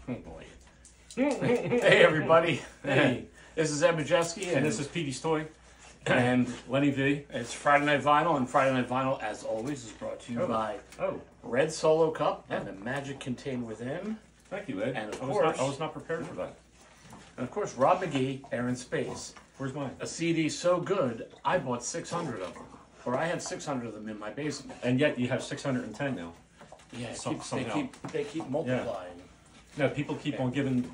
Oh boy. Hey everybody. Hey. This is Ed Majeski And this is Petey's Toy. and Lenny V. it's Friday Night Vinyl, and Friday Night Vinyl, as always, is brought to you by Red Solo Cup and the magic contained within. Thank you, Ed. And of I course- was not prepared for that. And of course, Rob McGee, Air in Space. Where's mine? A CD so good, I bought 600 of them. Or I have 600 of them in my basement. And yet you have 610 now. Yeah, Somehow. they keep multiplying. No, people keep on giving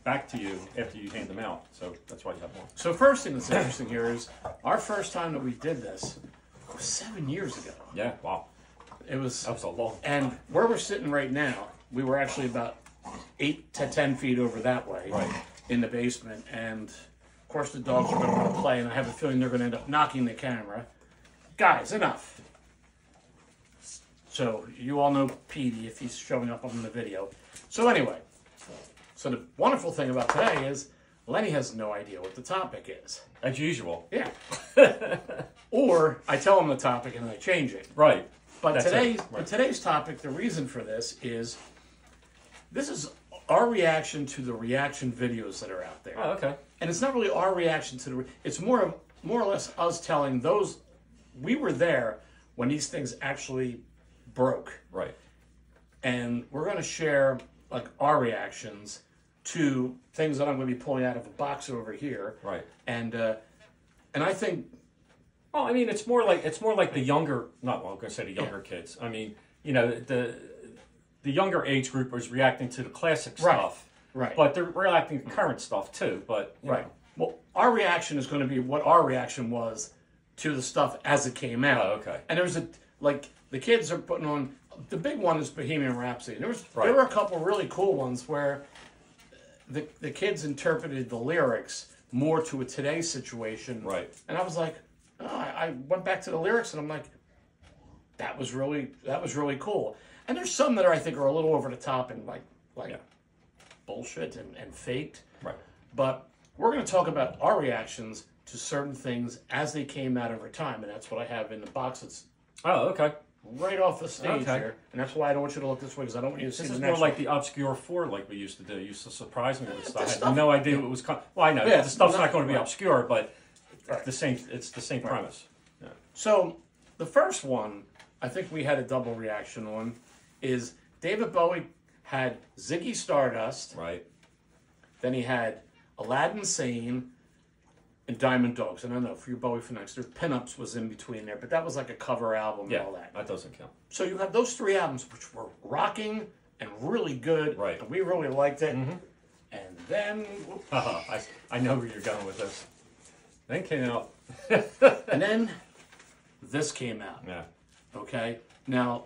back to you after you hand them out, so that's why you have more. So first thing that's interesting here is our first time that we did this was 7 years ago. Yeah, wow. It was, That was a long. and where we're sitting right now, we were actually about 8 to 10 feet over that way, Right. in the basement. And of course, the dogs are going to want to play, and I have a feeling they're going to end up knocking the camera. Guys, enough. So you all know Petey if he's showing up on the video. So anyway, so the wonderful thing about today is Lenny has no idea what the topic is. As usual. Yeah. Or I tell him the topic and then I change it. Right. But That's today's it. Right. today's topic, the reason for this is our reaction to the reaction videos that are out there. Oh, okay. And it's not really our reaction to it's more or less us telling those we were there when these things actually broke. Right. And we're going to share like our reactions to things that I'm going to be pulling out of a box over here. Right. And I think Well, I mean, it's more like the younger. Not well, I'm going to say the younger kids. I mean, you know, the younger age group was reacting to the classic stuff, right. But they're reacting to current stuff too. But you Right. know. Well, our reaction is going to be what our reaction was to the stuff as it came out. Oh, okay. And there's the kids are putting on, the big one is Bohemian Rhapsody. There Right. were a couple really cool ones where the kids interpreted the lyrics more to a today's situation. Right. And I was like, oh, I went back to the lyrics and I'm like, that was really cool. And there's some that I think are a little over the top and like Yeah. bullshit and faked. Right. But we're going to talk about our reactions to certain things as they came out over time, and that's what I have in the box. It's Oh, okay. right off the stage Okay. here, and that's why I don't want you to look this way because I don't want you to see This the is next more like one. the obscure four, like we used to do. It used to surprise me with stuff. I had stuff- no idea what was coming. Well, I know Yeah, the stuff's not- not going to be right. obscure, but Right. it's the same premise. Yeah. So the first one I think we had a double reaction on is David Bowie had Ziggy Stardust, Right. then he had Aladdin Sane, and Diamond Dogs. And I know for your Bowie fanatics, their Pinups was in between there, but that was like a cover album Yeah. and all that. That doesn't count. So you have those three albums, which were rocking and really good. Right. And we really liked it. And then, I know where you're going with this. Then came out. and then this came out. Yeah. Okay. Now,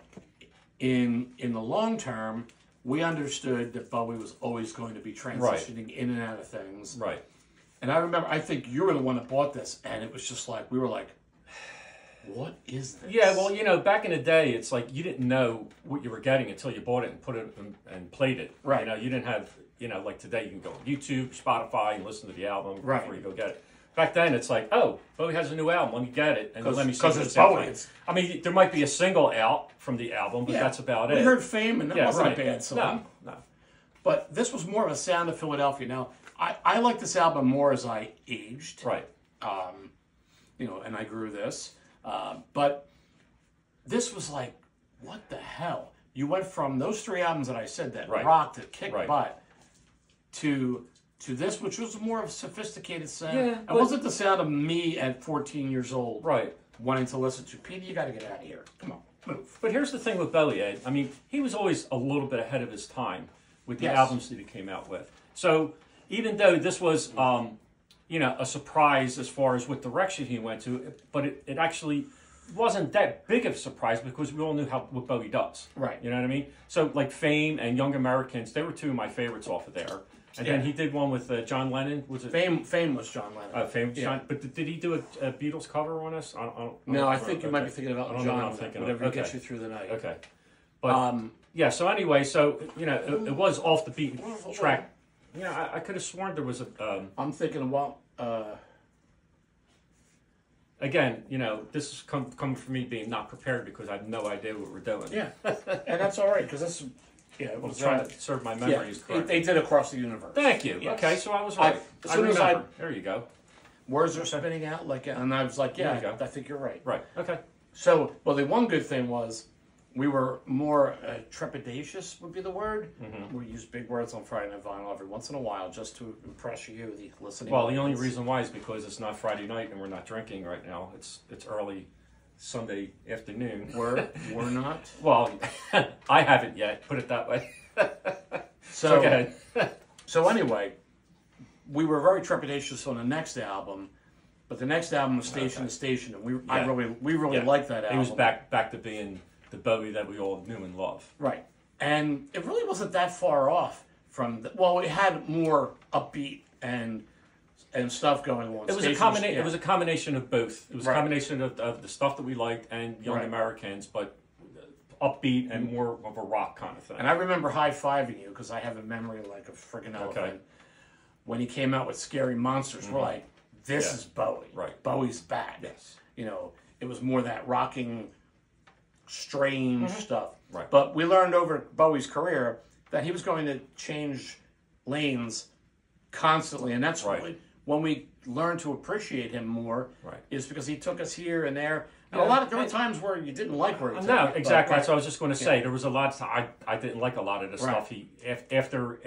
in the long term, we understood that Bowie was always going to be transitioning in and out of things. Right. And I remember, I think you were the one that bought this, and it was just like, we were like, what is this? Yeah, well, you know, back in the day, it's like you didn't know what you were getting until you bought it and put it and played it. Right. You know, you didn't have, you know, like today you can go on YouTube, Spotify, and listen to the album Right. before you go get it. Back then, it's like, oh, Bowie has a new album. Let me get it and let me see 'cause what it's sounds Bowie. like. I mean, there might be a single out from the album, but Yeah. that's about it. We heard Fame, and that yeah, wasn't right. a bad song. No. But this was more of a sound of Philadelphia. Now, I like this album more as I aged. Right. You know, and I grew this. But this was like, what the hell? You went from those three albums that I said that Right. rocked, that kicked Right. butt, to this, which was more of a sophisticated sound. Yeah, It but- wasn't the sound of me at 14 years old Right. wanting to listen to, Petey, you got to get out of here. Come on, move. But here's the thing with Bowie, Ed. I mean, he was always a little bit ahead of his time with the Yes. albums that he came out with. So even though this was, you know, a surprise as far as what direction he went to, but it actually wasn't that big of a surprise because we all knew what Bowie does. Right. You know what I mean? So like Fame and Young Americans, they were two of my favorites off of there. And then Yeah. he did one with John Lennon. Was it Fame was John Lennon. Fame? Yeah. John, but did he do a Beatles cover on us? I don't No, I remember. think you might be thinking I about don't know what John, I'm thinking of. whatever Okay. gets you through the night. Okay. But yeah, so anyway, so you know, it was off the beat track. You know, I could have sworn there was a I'm thinking, well, again, you know, this is coming from me being not prepared because I have no idea what we're doing. yeah, and that's all right because this Yeah, it I'm was trying to serve my memories yeah, correctly. they did Across the Universe. Thank you. Yes. Okay, so I was right. As I soon as remember. There you go. words are spinning out like, and I was like, There you yeah, go. I think you're right. Right. Okay. So, well, the one good thing was we were more trepidatious would be the word. Mm-hmm. We use big words on Friday Night Vinyl every once in a while just to impress you, the listening. Well, the only audience. reason why is because it's not Friday night and we're not drinking right now. It's early Sunday afternoon. we're not. Well, I haven't yet. Put it that way. So Go ahead. So anyway, we were very trepidatious on the next album, but the next album was Station to Station, and we really Yeah. liked that album. He was back to being the Bowie that we all knew and loved. Right. And it really wasn't that far off from well, it had more upbeat and stuff going on. It was It was a combination of both. It was a combination of the stuff that we liked and Young Americans, but upbeat and more of a rock kind of thing. And I remember high-fiving you because I have a memory like a freaking elephant. Okay. When he came out with Scary Monsters, we're like, this is Bowie. Right. Bowie's back. Yes. You know, it was more that rocking, strange stuff. Right. But we learned over Bowie's career that he was going to change lanes constantly, and that's really when we learned to appreciate him more. Right. Is because he took us here and there. And there were times where you didn't like where he took No, it, exactly. but- That's what I was just going to say. There was a lot of I didn't like a lot of the stuff he after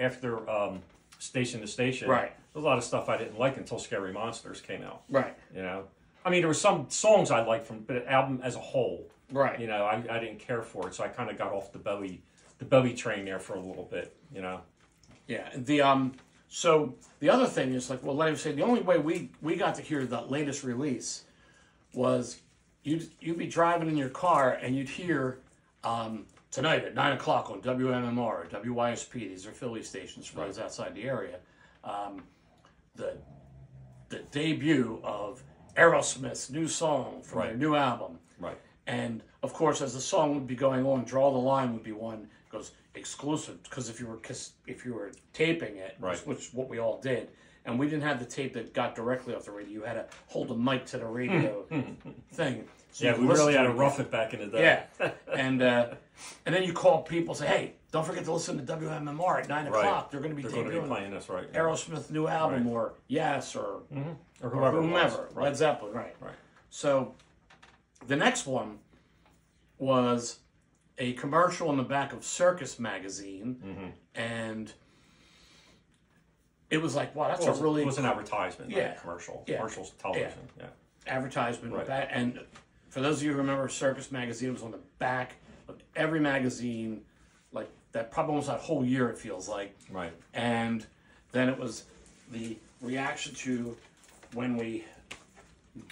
Station to Station. Right. There's a lot of stuff I didn't like until Scary Monsters came out. Right. You know, I mean, there were some songs I liked from, but the album as a whole, Right. you know, I didn't care for it, so I kind of got off the Bowie train there for a little bit. You know. Yeah. So the other thing is like, well, let me say, the only way we got to hear the latest release was you'd be driving in your car and you'd hear tonight at 9:00 on WMMR, WYSP. These are Philly stations for those outside the area. The debut of Aerosmith's new song from their new album. Right. And of course, as the song would be going on, "Draw the Line" would be one goes exclusive because if you were taping it, which what we all did, and we didn't have the tape that got directly off the radio. You had to hold the mic to the radio thing. So Yeah, we really had to rough it back in the day. Yeah, and then you call people, say, "Hey, don't forget to listen to WMMR at 9:00. Right. They're going to be They're going to be debuting playing this, right? Aerosmith's new album, or Yes, or Or whoever. it was. whomever, Right. Led Zeppelin, right? Right. So the next one was a commercial in the back of Circus magazine, and it was like, wow, that's Well, a really it was an advertisement, Yeah. not a commercial. Yeah. Commercials, television. Yeah. advertisement. Right. Back, and for those of you who remember Circus magazine, it was on the back of every magazine, like that, probably almost that whole year, it feels like. Right. And then it was the reaction to when we.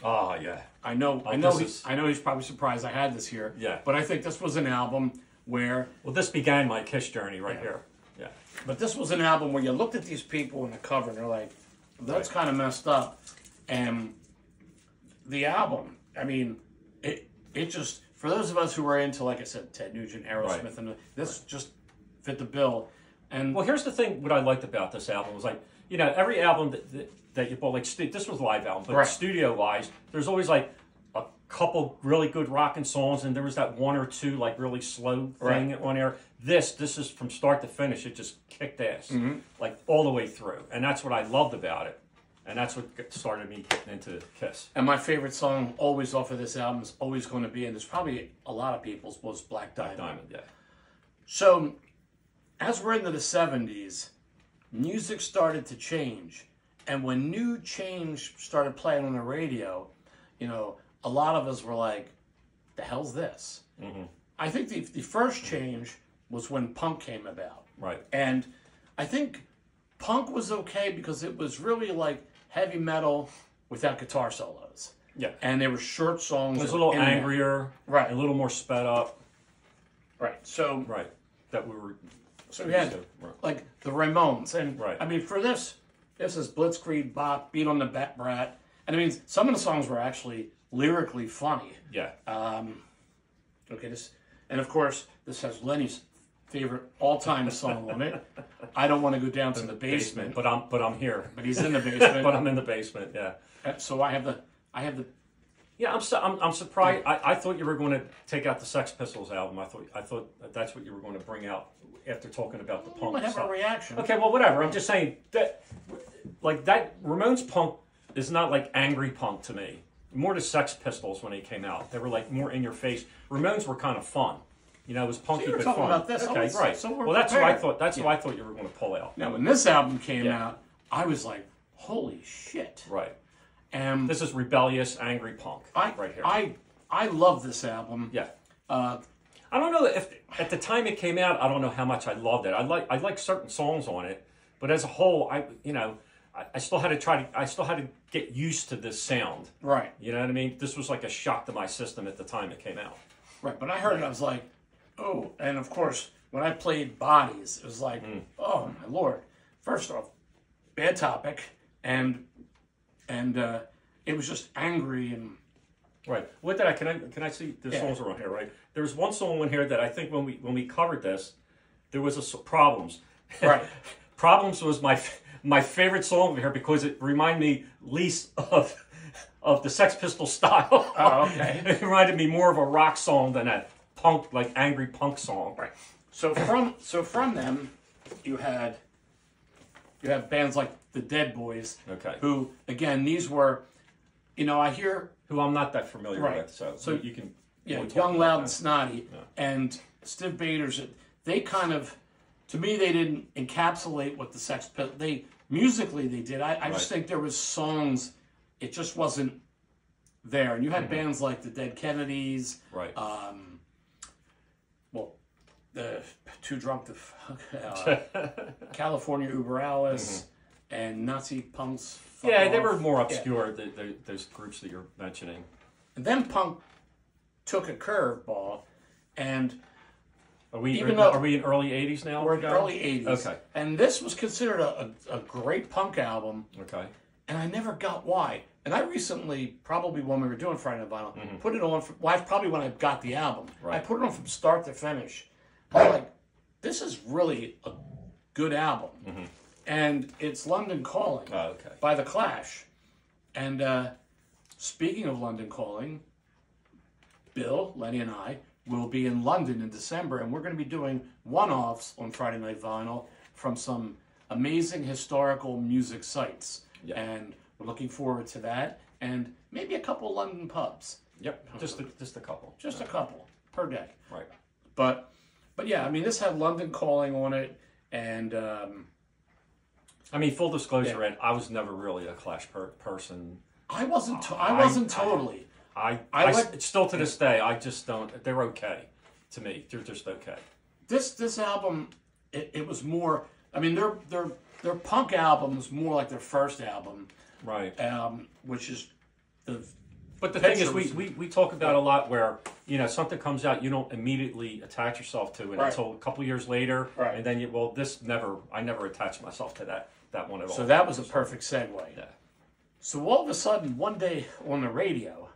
Oh yeah. I know he's probably surprised I had this here. Yeah. But I think this was an album where. Well, this began my Kiss journey right here. Yeah. But this was an album where you looked at these people in the cover and they're like, that's kind of messed up. And the album, I mean, it just, for those of us who were into, like I said, Ted Nugent, Aerosmith, and this just fit the bill. And Well, here's the thing. What I liked about this album was like, you know, every album that you bought, like this was a live album, but studio wise, there's always like a couple really good rocking songs, and there was that one or two like really slow thing on there. This is from start to finish. It just kicked ass, like all the way through, and that's what I loved about it, and that's what started me getting into Kiss. And my favorite song always off of this album is always going to be, and there's probably a lot of people's, was Black Diamond. Diamond, yeah. So, as we're into the 70s, music started to change. And when new change started playing on the radio, you know, a lot of us were like, the hell's this? I think the first change was when punk came about. Right. And I think punk was okay because it was really like heavy metal without guitar solos. Yeah. And they were short songs. It was a little angrier, Right. a little more sped up, Right. So right. That we were. So we had like the Ramones, and Right. I mean for this is Blitzkrieg Bop, Beat on the Brat, and I mean some of the songs were actually lyrically funny. Yeah. Okay, and of course this has Lenny's favorite all-time song on it. I don't want to go down to the basement, but I'm here. but he's in the basement. But I'm in the basement. Yeah. So I have the Yeah, I'm surprised. I thought you were going to take out the Sex Pistols album. I thought that's what you were going to bring out after talking about the You punk might have stuff. a reaction. Okay, well, whatever. I'm just saying that, like that Ramones punk is not like angry punk to me. More the Sex Pistols when they came out. They were like more in your face. Ramones were kind of fun. You know, it was punky So you were but talking fun. about this. Okay, Oh, right. so we're Well, that's what I prepared. thought. That's what I thought you were going to pull out. Now, when this album came Yeah. out, I was like, holy shit. Right. And This is rebellious, angry punk right here. I love this album. Yeah. Uh, I don't know if at the time it came out, I don't know how much I loved it. I like certain songs on it, but as a whole, I still had to get used to this sound. right. You know what I mean? This was like a shock to my system at the time it came out. Right. But I heard it, I was like, oh. And of course, when I played Bodies, it was like, oh my Lord. First off, bad topic, and it was just angry and Right. What did can I see the songs are on here, right? There's one song on here that I think when we covered this, there was Problems. right. Problems was my favorite song over here because it reminded me least of the Sex Pistol style. Oh, okay. It reminded me more of a rock song than a punk, like angry punk song. Right. So from them, you had bands like the Dead Boys. Okay. Who again, these were, I hear Who I'm not that familiar Right. with, so you can. we'll talk Young, about Loud, that. and Snotty, and Stiv Bators. They kind of, to me, they didn't encapsulate what the Sex Pistols. They musically they did. I just Right. think there was songs, it just wasn't there. And you had bands like the Dead Kennedys. Right. The Too Drunk to Fuck, California Uber Alice, and Nazi Punks. Fuck Yeah, they Off. were more Yeah. obscure. Those groups that you're mentioning. And then punk took a curveball, and Are we Even though- are we in early '80s now? we're in the early '80s. Okay. And this was considered a great punk album, Okay. and I never got why. And I recently, probably when we were doing Friday Night Vinyl, put it on. Probably when I got the album, Right. I put it on from start to finish. I was like, this is really a good album, and it's London Calling Oh, okay. by The Clash. And speaking of London Calling, Bill, Lenny, and I will be in London in December, and we're going to be doing one-offs on Friday Night Vinyl from some amazing historical music sites. Yeah. And we're looking forward to that, and maybe a couple London pubs. Yep. Just a couple. Just a couple per day. Right. But yeah, I mean, this had London Calling on it, and I mean, full disclosure, Ed, I was never really a Clash person. I wasn't. I wasn't totally. I like- still to this day, I just don't. They're okay to me. They're just okay. This album, it was more. I mean, their punk albums more like their first album, Right. which is the. But the thing is, Pictures. we talk about a lot where, something comes out, you don't immediately attach yourself to it Right. until a couple years later. Right. And then I never attached myself to that one at all. So that was a perfect segue. Yeah. So all of a sudden, one day on the radio,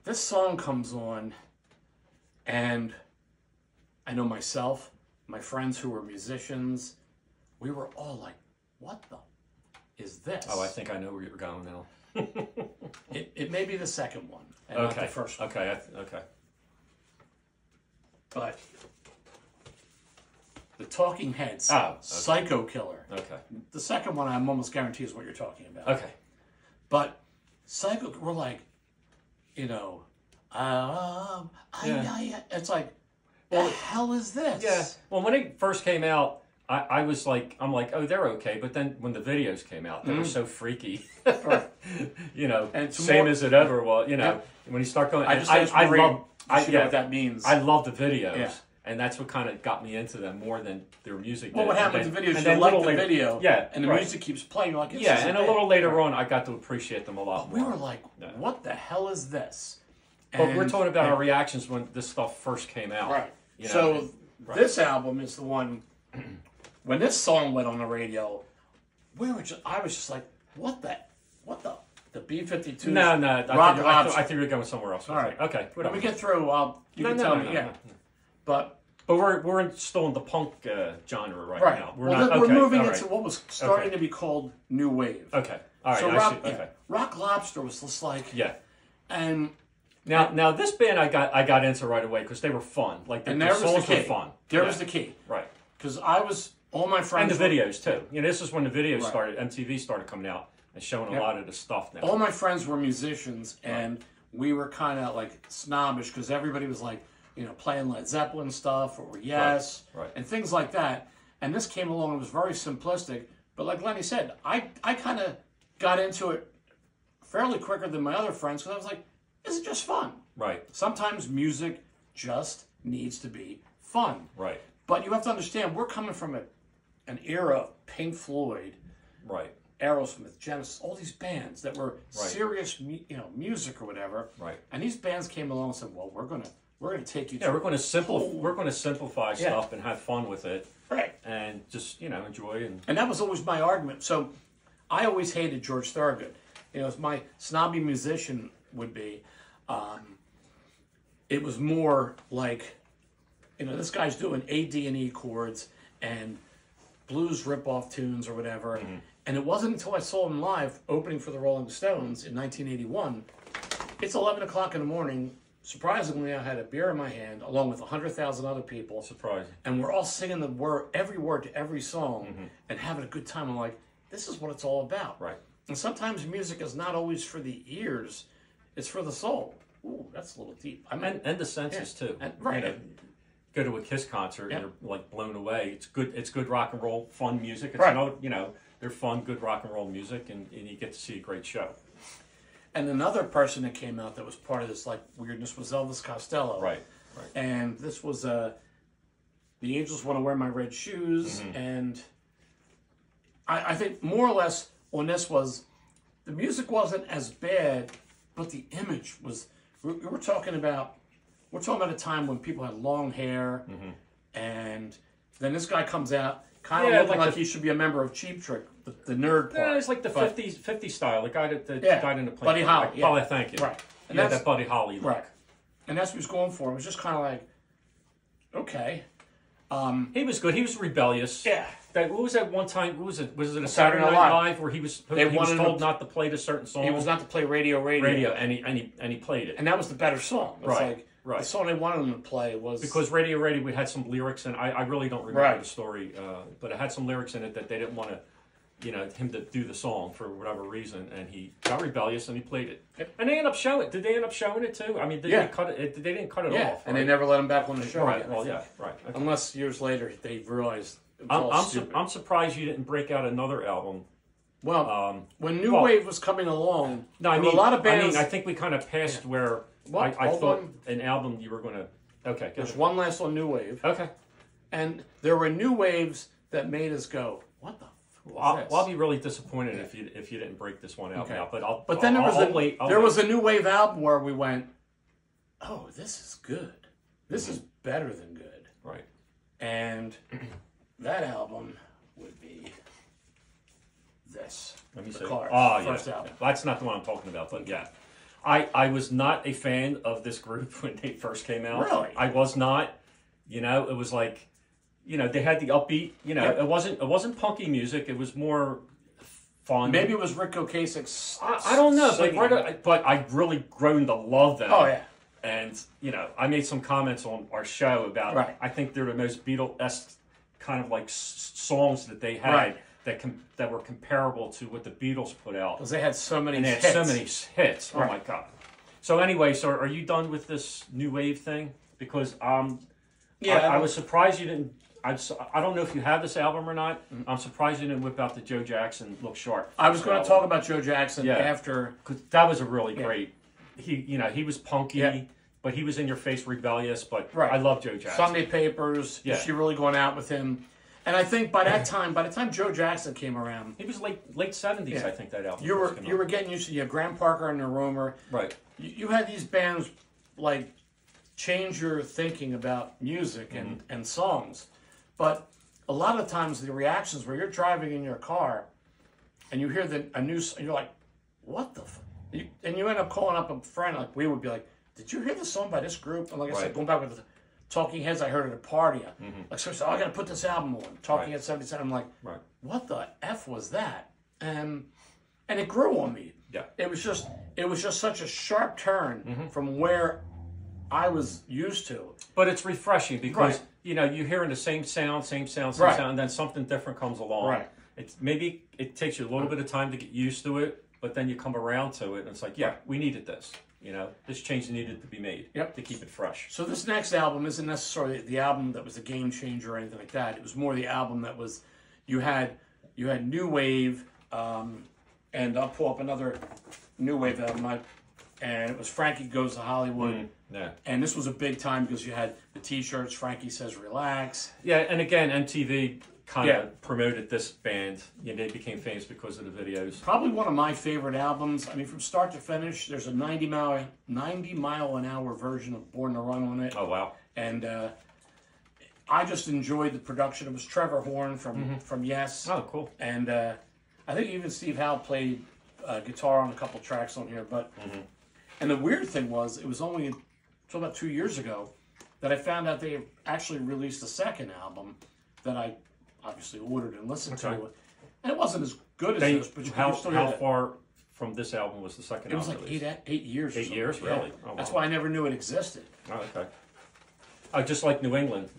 this song comes on, and I know myself, my friends who were musicians, we were all like, "What the is this?" Oh, I think I know where you're going now. It may be the second one, and not the first one. Okay. Okay. But the Talking Heads, Oh, okay. Psycho Killer. Okay. The second one, I'm almost guaranteed is what you're talking about. Okay. But Psycho, we're like, it's like, what the hell is this? Yeah. Well, when it first came out, I'm like, oh, they're okay. But then when the videos came out, they were so freaky. Right. And same as it ever was. When you start going, I just think it's great love, to see what that means. I love the videos. Yeah. And that's what kind of got me into them more than their music. Well, did. what happened And with the videos? and You then like little the later- video, yeah, and the right. music keeps playing. Like, Yeah, and a little later Right. on, I got to appreciate them a lot more. We were like, what the hell is this? But we're talking about and- our reactions when this stuff first came out. Right. You know, So right. this album is the one. When this song went on the radio, I was just like, what the B-52s? No, Rock I Lobster. think you were going somewhere else. All right. Okay. When Whatever. we get through, you can tell me. Yeah. But But still in the punk genre right now. We're okay, moving all into right. what was starting Okay. to be called new wave. Okay. All right. So I Rock, see. Okay. Rock Lobster was just like, Yeah. And Now this band I got into right away because they were fun. Like the songs were fun. There was the key. Right. Because all my friends... And the videos, too. You know, this is when the videos started, MTV started coming out and showing a lot of the stuff now. All my friends were musicians, and we were kind of, like, snobbish because everybody was, like, you know, playing Led Zeppelin stuff or Yes, and things like that. And this came along and was very simplistic. But like Lenny said, I kind of got into it fairly quicker than my other friends because I was like, this is just fun. Right. Sometimes music just needs to be fun. Right. But you have to understand, we're coming from an era of Pink Floyd, right, Aerosmith, Genesis, all these bands that were serious, music or whatever. Right. And these bands came along and said, "Well, we're gonna take you." Yeah, we're going to simplify stuff and have fun with it. Right. And just enjoy And that was always my argument. So I always hated George Thorogood. You know, as my snobby musician would be, it was more like, you know, this guy's doing A, D, and E chords and blues rip-off tunes or whatever. Mm-hmm. And it wasn't until I saw him live opening for the Rolling Stones in 1981. It's 11 o'clock in the morning. Surprisingly, I had a beer in my hand along with 100,000 other people. Surprising. And we're all singing every word to every song and having a good time. I'm like, this is what it's all about. Right. And sometimes music is not always for the ears. It's for the soul. Ooh, that's a little deep. I mean, and the senses, too. And, right. You know, go to a Kiss concert and you're like blown away. It's good rock and roll, fun music. It's they're fun, good rock and roll music, and you get to see a great show. And another person that came out that was part of this like weirdness was Elvis Costello. Right. And this was The Angels Want to Wear My Red Shoes, and I think more or less on this was the music wasn't as bad, but the image was. We're talking about a time when people had long hair, and then this guy comes out kind of looking like he should be a member of Cheap Trick, the nerd part. Yeah, it's like the 50s style. The guy that died in the plane. Buddy Holly. Holly, thank you. Right. And that's that Buddy Holly look. Right. And that's what he was going for. It was just kind of like, okay. He was good. He was rebellious. Yeah. What was that one time? What was it? Was it a Saturday Night Live where he was told not to play the certain song? He was not to play Radio, and he played it. And that was the better song. It was right. The song they wanted him to play was because Radio we had some lyrics, and I really don't remember the story, but it had some lyrics in it that they didn't want to, him to do the song for whatever reason, and he got rebellious and he played it. Yep. And they ended up showing it. Did they end up showing it too? I mean, they cut it? They didn't cut it off. Right? And they never let him back on the show. Right. Again, well, yeah. Right. Okay. Unless years later they realized. I'm surprised you didn't break out another album. Well, when New Wave was coming along, no, I mean, a lot of bands. I think we kind of passed where I thought an album you were going to. Okay, there's one last on New Wave. Okay, and there were new waves that made us go, "What the?" I'll be really disappointed if you didn't break this one album out. But then there was a New Wave album where we went, "Oh, this is good. This is better than good." Right. And that album would be this. Let me see. First album. That's not the one I'm talking about, but yeah. I was not a fan of this group when they first came out. Really? I was not. It was like, they had the upbeat, it wasn't punky music, it was more fun. Maybe it was Rick Ocasek's I don't know, but I really grown to love them. Oh, yeah. And, I made some comments on our show about, I think they're the most Beatles-esque kind of like songs that they had that were comparable to what the Beatles put out. Because they had so many hits. They had so many hits. Oh, my God. So anyway, are you done with this New Wave thing? Because I was surprised you didn't... I don't know if you have this album or not. Mm-hmm. I'm surprised you didn't whip out the Joe Jackson Look Sharp. I was going to talk about Joe Jackson after... Because that was a really great... He was punky, but he was in your face rebellious, but I love Joe Jackson. Sunday Papers, Is She Really Going Out With Him? And I think by the time Joe Jackson came around... He was late 70s, I think, that album. You were getting used to... You had Graham Parker and the Rumor. Right. You had these bands, like, change your thinking about music and songs. But a lot of times the reactions where you're driving in your car and you hear a new... And you're like, what the... And you end up calling up a friend, like we would be like, did you hear the song by this group? And like I said, going back with the Talking Heads, I heard at a party. Like, so I got to put this album on. Talking Heads 77. I'm like, what the F was that? And it grew on me. Yeah. It was just, it was just such a sharp turn from where I was used to. But it's refreshing because, Right. you know, you're hearing the same sound, Right. and then something different comes along. Right. It's maybe it takes you a little bit of time to get used to it, but then you come around to it and it's like, yeah, we needed this. You know, this change needed to be made Yep. to keep it fresh. So this next album isn't necessarily the album that was a game changer or anything like that. It was more the album that was, you had new wave, and I'll pull up another new wave album, and it was Frankie Goes to Hollywood. Yeah. And this was a big time because you had the T-shirts, Frankie Says Relax. Yeah, and again, MTV kind of Yeah. promoted this band. You know, they became famous because of the videos. Probably one of my favorite albums. I mean, from start to finish, there's a 90 mile an hour version of Born to Run on it. Oh, wow. And I just enjoyed the production. It was Trevor Horn from Yes. Oh, cool. And I think even Steve Howe played guitar on a couple tracks on here. But and the weird thing was, it was only until about 2 years ago that I found out they actually released a second album that I obviously ordered and listened to. And it wasn't as good as this, but you how still hear that. far from this album was the second It was album? like 8 years. or 8 something. years, Yeah. really? Oh, That's wow. why I never knew it existed. Oh, okay. Oh, just like New England.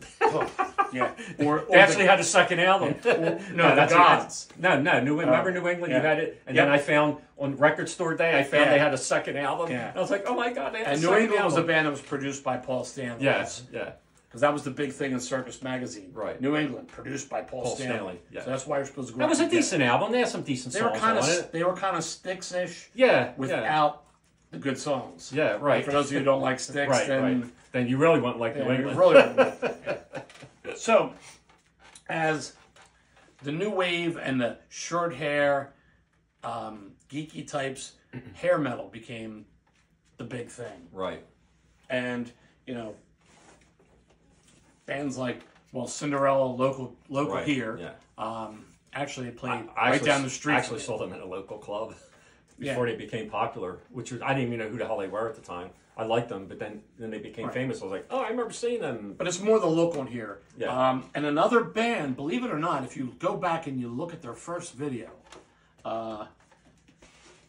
Yeah. Or They actually had a second album. no, the Gods. No, New England. Remember New England? yeah. You had it, and Yep. then I found on Record Store Day, I found Yeah. they had a second album. Yeah. And I was like, oh my god, they had And a New second England was a album. band that was produced by Paul Stanley. Yes, yeah. Because that was the big thing in Circus Magazine. Right. New England, produced by Paul Stanley. Yeah. So that's why you're supposed to go That out was a and get it. decent album. They had some decent They were songs kind on of it. they were kind of Styx-ish Yeah, without the good songs. yeah, right. For those of you who don't like Styx, right, then right. Then you really wouldn't like New you England. really don't. So, as the new wave and the short hair, geeky types, hair metal became the big thing. Right. And, you know, bands like, well, Cinderella, local Right, here, yeah. actually played I right actually- down the street. I actually saw them at a local club before they became popular, which was, I didn't even know who the hell they were at the time. I liked them, but then they became famous. I was like, oh, I remember seeing them. But it's more the look on here. Yeah. And another band, believe it or not, if you go back and you look at their first video,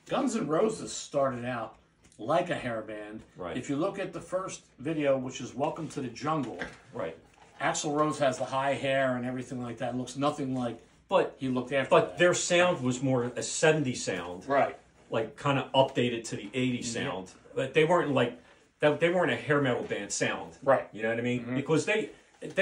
Guns N' Roses started out like a hair band. Right. If you look at the first video, which is Welcome to the Jungle, Right. Axl Rose has the high hair and everything like that. It looks nothing like But he looked after but that. their sound was more a 70s sound, Right. like kind of updated to the 80s sound. But they weren't like they weren't a hair metal band sound. Right. You know what I mean? Because they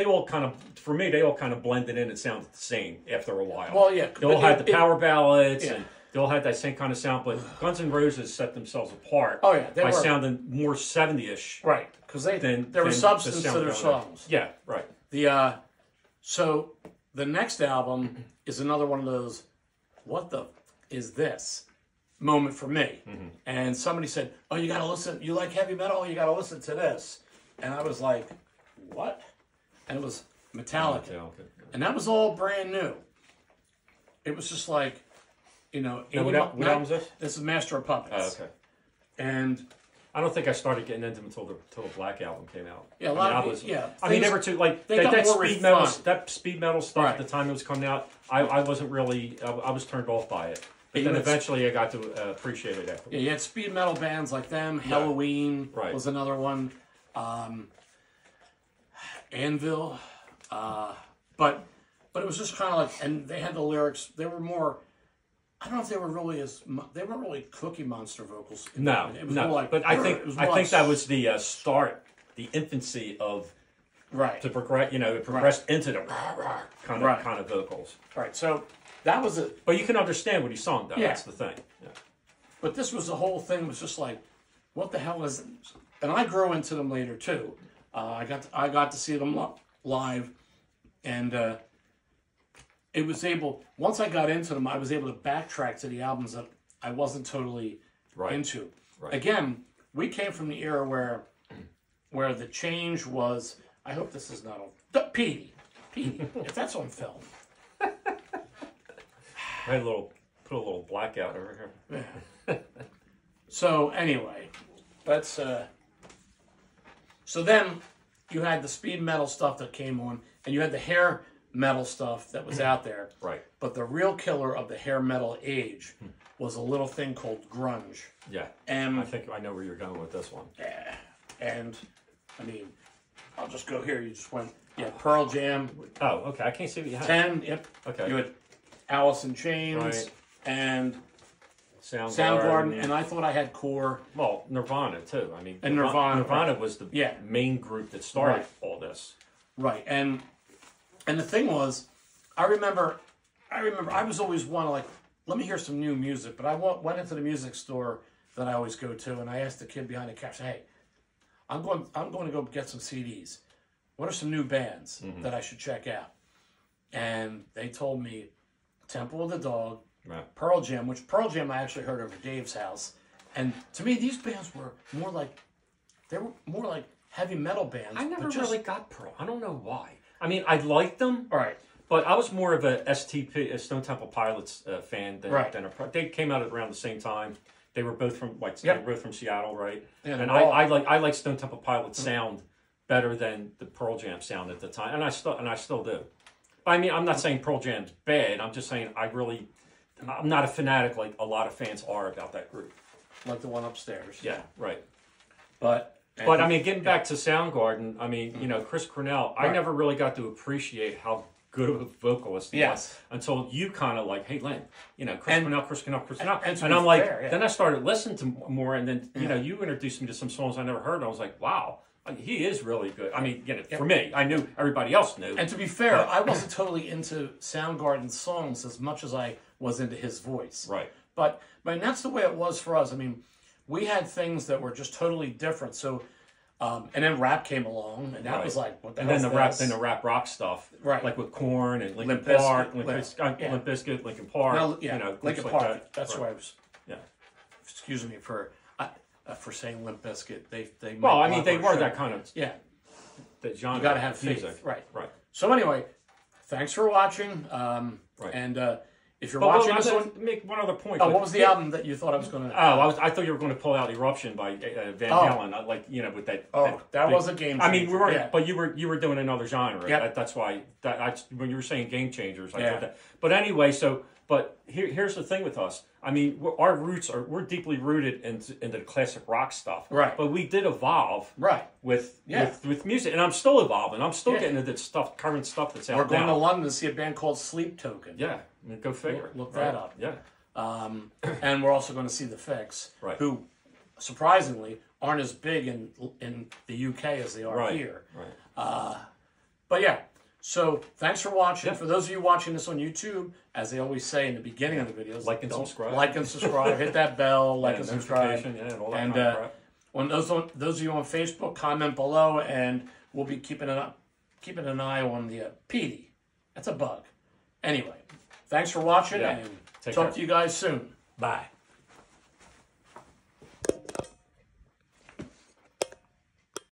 all kind of, for me, they all kind of blended in and sounded the same after a while. Well, yeah, They all but had the power ballads yeah. and they all had that same kind of sound, but Guns N' Roses set themselves apart Oh, yeah, they by were. sounding more 70-ish. Right. Because there than was the substance to sound their going songs. Yeah, right. So the next album is another one of those, what the is this moment for me? And somebody said, oh, you gotta listen, you like heavy metal, you gotta listen to this. And I was like, what? And it was Metallica. Yeah, okay. And that was all brand new. It was just like, you know, Now, what album is this? This is Master of Puppets. Oh, okay. And I don't think I started getting into them until the Black Album came out. Yeah, a lot I of was, people- yeah, I mean, they things- were too like they that, got that more speed metal, refined. that speed metal stuff Right. at the time it was coming out. I wasn't really. I was turned off by it. But Yeah, then it's- eventually I got to appreciate it after. yeah, you had speed metal bands like them. Halloween Right. was another one. Anvil. But it was just kind of like, and they had the lyrics. They were more. I don't know if they were really they weren't really Cookie Monster vocals. No, It was no. more like, but I think it was more like- that was the start, the infancy of right. to progress. You know, it progressed into the kind of Right. kind of vocals. Right. So that was it. But you can understand what he's sung, though. Yeah. That's the thing. Yeah. But this was the whole thing. Was just like, what the hell is? And I grew into them later too. I got to see them live, and it was able. Once I got into them, I was able to backtrack to the albums that I wasn't totally Right. into. Right. Again, we came from the era where the change was. I hope this is not on Petey. If that's on film. I had put a little blackout over here. So anyway, let's. So then you had the speed metal stuff that came on, and you had the hair metal stuff that was out there. Right. But the real killer of the hair metal age was a little thing called grunge. Yeah. And I think I know where you're going with this one. yeah, and I mean, I'll just go here. You just went, Pearl Jam. Oh, okay. I can't see what you have. 10, yep. Okay. You had Alice in Chains Right. and Soundgarden. and I thought I had Core. Well, Nirvana too. I mean, And Nirvana, Nirvana was the Yeah. main group that started Right. all this. Right, and the thing was, I remember I was always one like, let me hear some new music. But I went into the music store that I always go to, and I asked the kid behind the counter, hey, I'm going to go get some CDs. What are some new bands that I should check out? And they told me Temple of the Dog, Right. Pearl Jam, which Pearl Jam I actually heard over Dave's house. And to me, these bands were more like heavy metal bands. I never but just, really got Pearl. I don't know why. I mean, I liked them. All right. But I was more of a STP, a Stone Temple Pilots fan than a. They came out around the same time. They were both from they were both from Seattle, right? Yeah, and I like Stone Temple Pilots sound better than the Pearl Jam sound at the time, and I still do. But I mean, I'm not saying Pearl Jam's bad. I'm just saying I'm not a fanatic like a lot of fans are about that group. Like the one upstairs. Yeah, right. But I mean, getting back to Soundgarden, I mean, Chris Cornell, I never really got to appreciate how good of a vocalist he was until you kind of like, hey, Len, Chris Cornell. And I'm like, then I started listening to more, and then, you introduced me to some songs I never heard, and I was like, wow, he is really good. I mean, for me, I knew everybody else knew. And to be fair, I wasn't totally into Soundgarden's songs as much as I was into his voice. Right. But that's the way it was for us. I mean, we had things that were just totally different. So, and then rap came along, and that was like, what the hell? And then the rap rock stuff, right? Like with Korn and Linkin Limp Park, Bizkit, Limp Bizkit, Linkin Park. Linkin like Park. that. That's right. why I was. Yeah. Excuse me for saying Limp Bizkit. They. Well, I mean, they were that kind of that genre. You got to have faith, music. right? Right. So anyway, thanks for watching. Right. And if you're watching this one, make one other point. Oh, what was the album that you thought I was going to? I thought you were going to pull out "Eruption" by Van Halen. With that. That was a game changer. I mean, we weren't, but you were doing another genre. Yep. That's why when you were saying game changers, I thought that. But anyway, but here's the thing with us. I mean, our roots we're deeply rooted into the classic rock stuff. Right. But we did evolve. Right. With music, and I'm still evolving. I'm still getting into the current stuff that's out We're going now. to London to see a band called Sleep Token. Yeah. I mean, go figure. Look that up. Yeah. And we're also going to see The Fix, right. who surprisingly aren't as big in the UK as they are here. Right. But yeah, so thanks for watching. Yeah. For those of you watching this on YouTube, as they always say in the beginning of the videos, like and subscribe. Like and subscribe. Hit that bell. And subscribe. And all that and kind of crap. When those of you on Facebook, comment below, and we'll be keeping an eye on the PD. That's a bug. Anyway, thanks for watching, and talk to you guys soon. Bye.